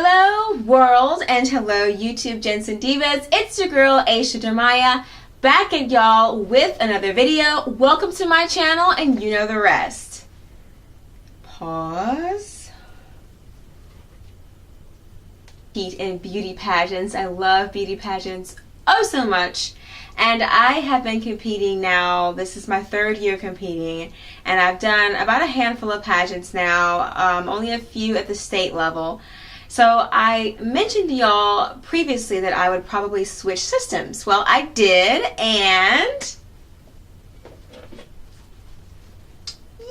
Hello world and hello YouTube gents and divas. It's your girl Ashia Dimiya back at y'all with another video. Welcome to my channel and you know the rest. Pause. Compete in beauty pageants. I love beauty pageants oh so much. And I have been competing now. This is my third year competing, and I've done about a handful of pageants now, only a few at the state level. So I mentioned to y'all previously that I would probably switch systems. Well, I did, and yay!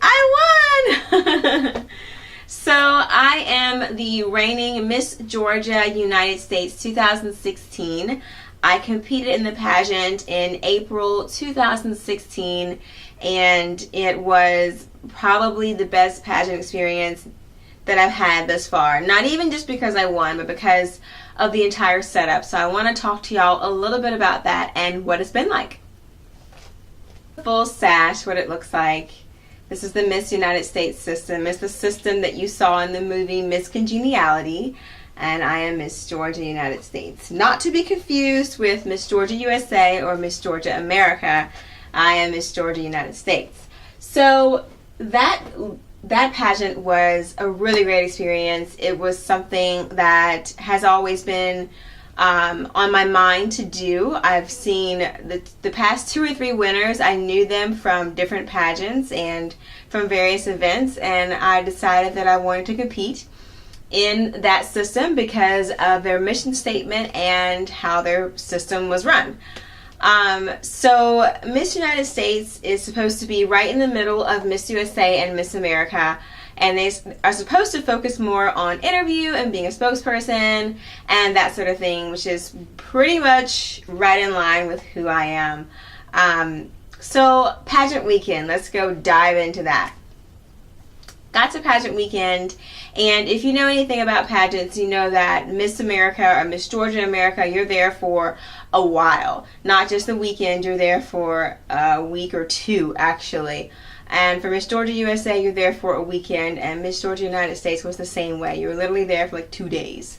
I won! So I am the reigning Miss Georgia United States 2016. I competed in the pageant in April 2016, and it was probably the best pageant experience that I've had thus far. Not even just because I won, but because of the entire setup. So I want to talk to y'all a little bit about that and what it's been like. Full sash, what it looks like. This is the Miss United States system. It's the system that you saw in the movie Miss Congeniality, and I am Miss Georgia United States. Not to be confused with Miss Georgia USA or Miss Georgia America. I am Miss Georgia United States. So that pageant was a really great experience. It was something that has always been on my mind to do. I've seen the past 2 or 3 winners. I knew them from different pageants and from various events, and I decided that I wanted to compete in that system because of their mission statement and how their system was run. So Miss United States is supposed to be right in the middle of Miss USA and Miss America, and they are supposed to focus more on interview and being a spokesperson and that sort of thing, which is pretty much right in line with who I am. So pageant weekend, let's go dive into that. Got to pageant weekend, and if you know anything about pageants, you know that Miss America or Miss Georgia America, you're there for a while. Not just the weekend, you're there for a week or 2 actually. And for Miss Georgia USA, you're there for a weekend, and Miss Georgia United States was the same way. You were literally there for like 2 days.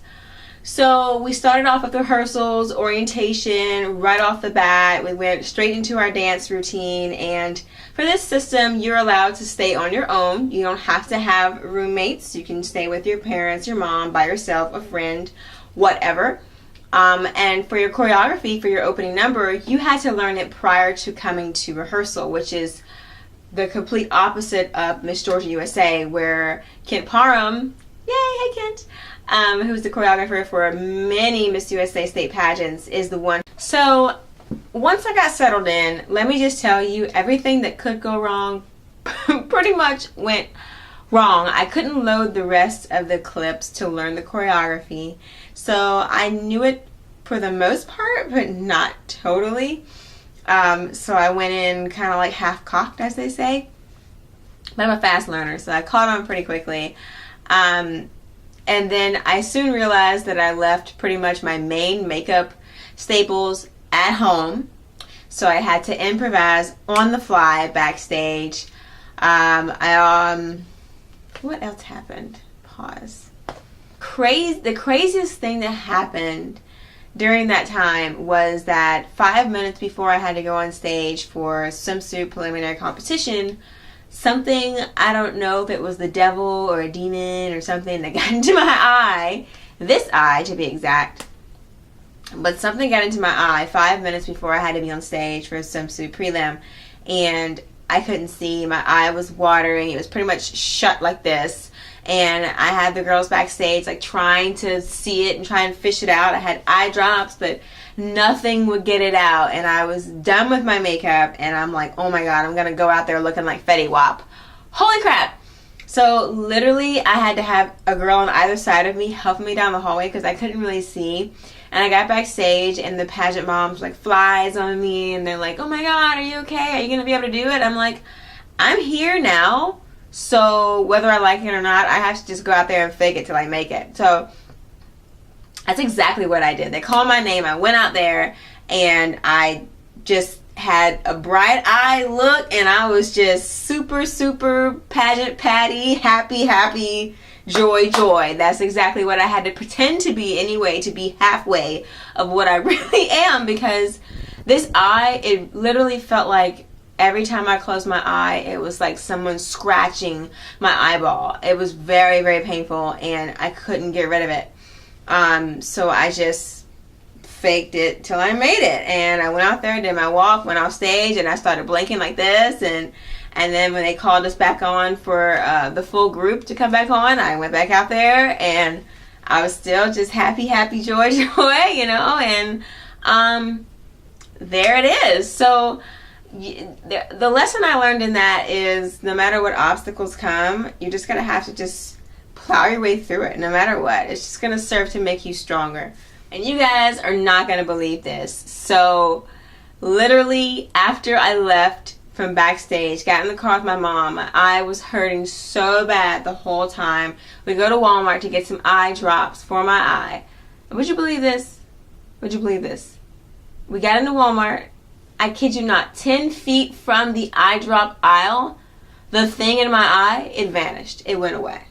So we started off with rehearsals, orientation, right off the bat. We went straight into our dance routine, and for this system, you're allowed to stay on your own. You don't have to have roommates. You can stay with your parents, your mom, by yourself, a friend, whatever. And for your choreography, for your opening number, you had to learn it prior to coming to rehearsal, which is the complete opposite of Miss Georgia USA, where Kent Parham, yay, hey Kent, who's the choreographer for many Miss USA state pageants, is the one. So once I got settled in, let me just tell you, everything that could go wrong pretty much went wrong. I couldn't load the rest of the clips to learn the choreography, so I knew it for the most part, but not totally. So I went in kind of like half-cocked, as they say. But I'm a fast learner, so I caught on pretty quickly. And then I soon realized that I left pretty much my main makeup staples at home. So I had to improvise on the fly backstage. What else happened? Pause. The craziest thing that happened during that time was that 5 minutes before I had to go on stage for swimsuit preliminary competition, something, I don't know if it was the devil or a demon or something, that got into my eye, this eye to be exact, but something got into my eye 5 minutes before I had to be on stage for a swimsuit prelim, and I couldn't see. My eye was watering. It was pretty much shut like this. And I had the girls backstage like trying to see it and try and fish it out. I had eye drops, but nothing would get it out. And I was done with my makeup, and I'm like, oh my god, I'm gonna go out there looking like Fetty Wap. Holy crap. So literally I had to have a girl on either side of me helping me down the hallway because I couldn't really see. And I got backstage, and the pageant moms like flies on me, and they're like, oh my god, are you okay? Are you gonna be able to do it? I'm like, I'm here now. So whether I like it or not, I have to just go out there and fake it till I make it. So that's exactly what I did. They called my name. I went out there, and I just had a bright eye look, and I was just super pageant patty, happy, joy, joy. That's exactly what I had to pretend to be anyway, to be halfway of what I really am, because this eye, it literally felt like every time I closed my eye, it was like someone scratching my eyeball. It was very, very painful, and I couldn't get rid of it. So I just faked it till I made it, and I went out there, did my walk, went off stage, and I started blinking like this, and then when they called us back on for the full group to come back on, I went back out there, and I was still just happy, happy, joy, joy, you know, and there it is. So the lesson I learned in that is no matter what obstacles come, you're just going to have to just plow your way through it no matter what. It's just going to serve to make you stronger. And you guys are not going to believe this. So literally after I left from backstage, got in the car with my mom, I was hurting so bad the whole time. We go to Walmart to get some eye drops for my eye. Would you believe this? Would you believe this? We got into Walmart. I kid you not, 10 feet from the eye drop aisle, the thing in my eye, it vanished. It went away.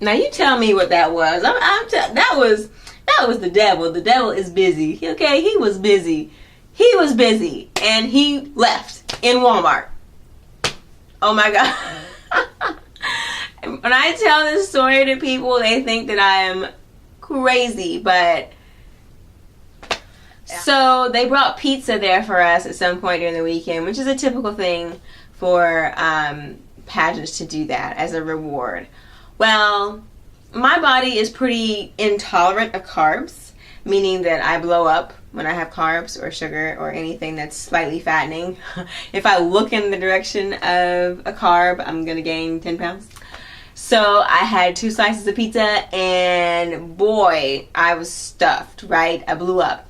Now you tell me what that was. That was the devil. The devil is busy. Okay, he was busy. He was busy, and he left in Walmart. Oh my God. When I tell this story to people, they think that I am crazy, but so they brought pizza there for us at some point during the weekend, which is a typical thing for pageants to do that as a reward. Well, my body is pretty intolerant of carbs, meaning that I blow up when I have carbs or sugar or anything that's slightly fattening. If I look in the direction of a carb, I'm going to gain 10 pounds. So I had 2 slices of pizza, and boy, I was stuffed, right? I blew up.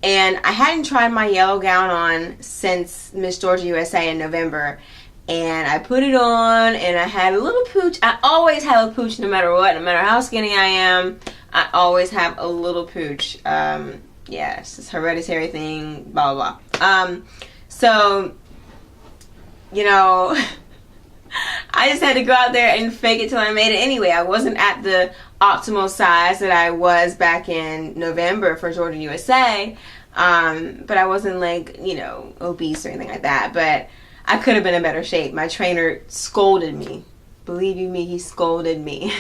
And I hadn't tried my yellow gown on since Miss Georgia USA in November. And I put it on, and I had a little pooch. I always have a pooch no matter what. No matter how skinny I am, I always have a little pooch. Yeah, it's this hereditary thing, blah, blah, blah. So, you know, I just had to go out there and fake it till I made it anyway. I wasn't at the optimal size that I was back in November for Georgia USA. But I wasn't like, you know, obese or anything like that. But I could have been in better shape. My trainer scolded me. Believe you me, he scolded me.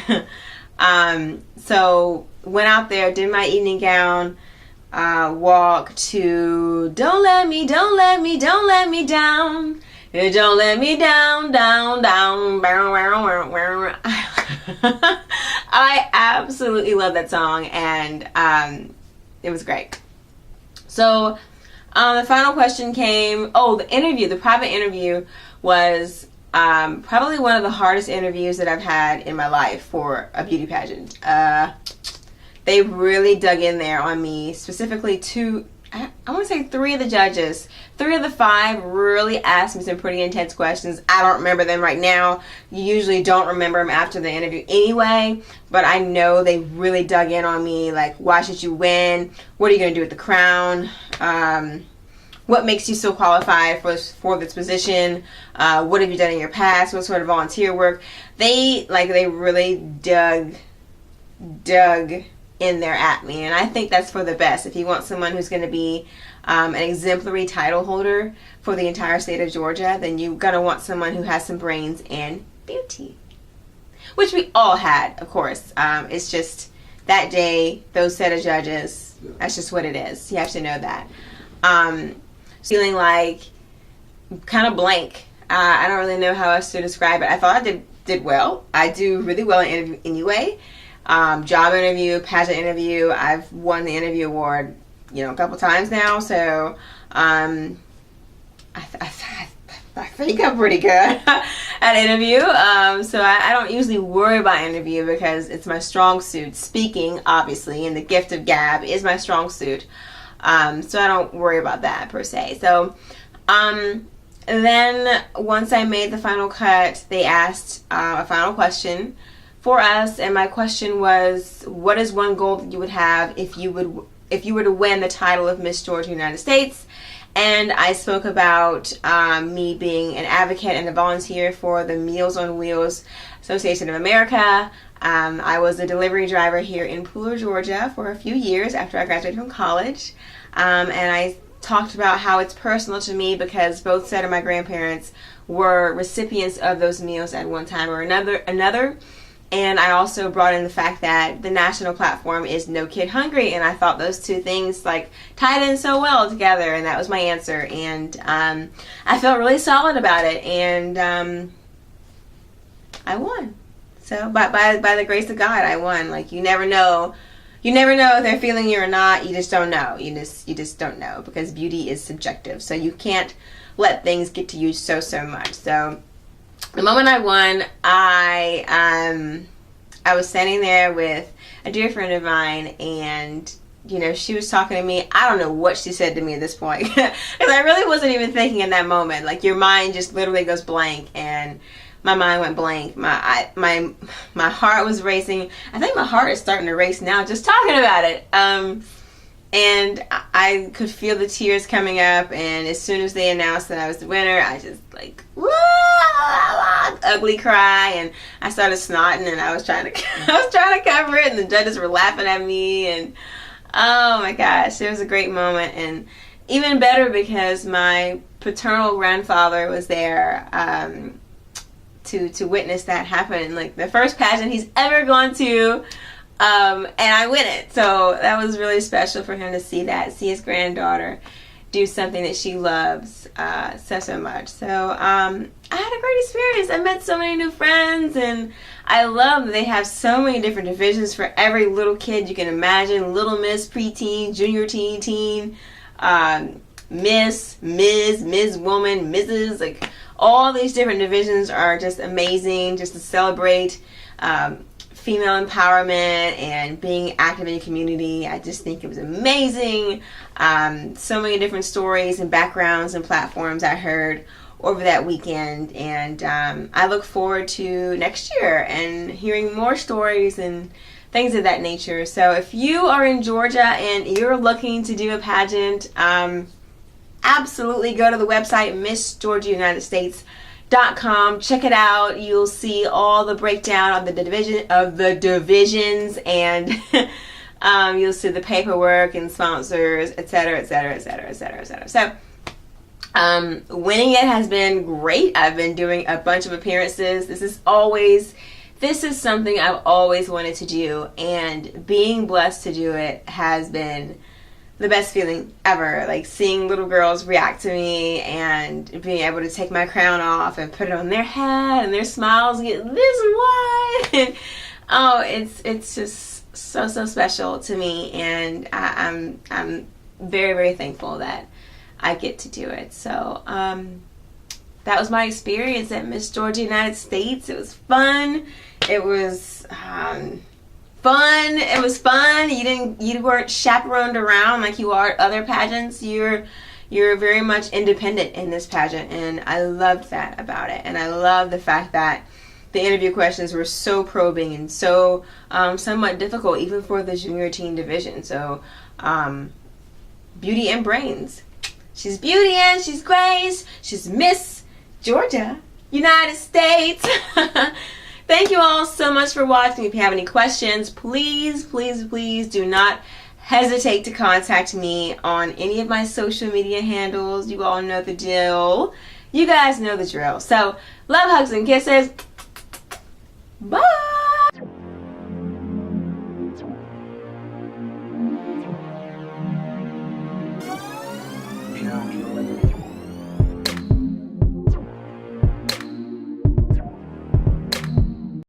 So went out there, did my evening gown, walk to Don't Let Me, Don't Let Me, Don't Let Me Down. Don't let me down, down, down. I absolutely love that song, and it was great. So the final question came. Oh, the interview, the private interview was probably one of the hardest interviews that I've had in my life for a beauty pageant. They really dug in there on me, specifically I want to say 3 of the judges. 3 of the 5 really asked me some pretty intense questions. I don't remember them right now. You usually don't remember them after the interview anyway, but I know they really dug in on me, like, why should you win? What are you going to do with the crown? What makes you so qualified for this position? What have you done in your past? What sort of volunteer work? They really dug in there at me, and I think that's for the best. If you want someone who's going to be an exemplary title holder for the entire state of Georgia, then you're going to want someone who has some brains and beauty, which we all had, of course. It's just that day, those set of judges, that's just what it is. You have to know that. Feeling like kind of blank. I don't really know how else to describe it. I thought I did well. I do really well in interview anyway. Job interview, pageant interview. I've won the interview award, you know, a couple times now. So I think I'm pretty good at interview. So I don't usually worry about interview because it's my strong suit. Speaking, obviously, and the gift of gab is my strong suit. So I don't worry about that per se. So then once I made the final cut, they asked a final question for us, and my question was, what is one goal that you would have if you were to win the title of Miss Georgia United States? And I spoke about me being an advocate and a volunteer for the Meals on Wheels Association of America. I was a delivery driver here in Pooler, Georgia for a few years after I graduated from college. And I talked about how it's personal to me because both set of my grandparents were recipients of those meals at one time or another. And I also brought in the fact that the national platform is No Kid Hungry, and I thought those two things like tied in so well together, and that was my answer. And I felt really solid about it, and I won. So by the grace of God, I won. Like, you never know if they're feeling you or not. You just don't know. You just don't know, because beauty is subjective. So you can't let things get to you so much. So the moment I won, I was standing there with a dear friend of mine, and she was talking to me. I don't know what she said to me at this point, because I really wasn't even thinking in that moment. Like, your mind just literally goes blank, and my mind went blank. My heart was racing. I think my heart is starting to race now just talking about it. And I could feel the tears coming up, and as soon as they announced that I was the winner, I just like, whoa, ugly cry, and I started snotting, and I was trying to cover it, and the judges were laughing at me, and oh my gosh, it was a great moment. And even better because my paternal grandfather was there to witness that happen, like the first pageant he's ever gone to. And I win it. So that was really special for him to see his granddaughter do something that she loves so much. So I had a great experience. I met so many new friends, and I love that they have so many different divisions for every little kid you can imagine. Little Miss, preteen, junior teen, Miss, Ms. Woman, Mrs. Like, all these different divisions are just amazing, just to celebrate female empowerment and being active in the community. I just think it was amazing. So many different stories and backgrounds and platforms I heard over that weekend, and I look forward to next year and hearing more stories and things of that nature. So if you are in Georgia and you're looking to do a pageant, absolutely go to the website MissGeorgiaUnitedStates.com. Check it out. You'll see all the breakdown of the divisions, and you'll see the paperwork and sponsors, etc. So winning it has been great. I've been doing a bunch of appearances. This is something I've always wanted to do, and being blessed to do it has been the best feeling ever. Like, seeing little girls react to me and being able to take my crown off and put it on their head, and their smiles get this wide. And, oh, it's just so special to me, and I'm very thankful that I get to do it. So that was my experience at Miss Georgia United States. It was fun. It was fun. You weren't chaperoned around like you are at other pageants. You're very much independent in this pageant, and I loved that about it. And I love the fact that the interview questions were so probing and so somewhat difficult, even for the junior teen division. So beauty and brains. She's beauty and she's grace. She's Miss Georgia United States. Thank you all so much for watching. If you have any questions, please do not hesitate to contact me on any of my social media handles. You all know the deal. You guys know the drill. So, love, hugs, and kisses. Bye.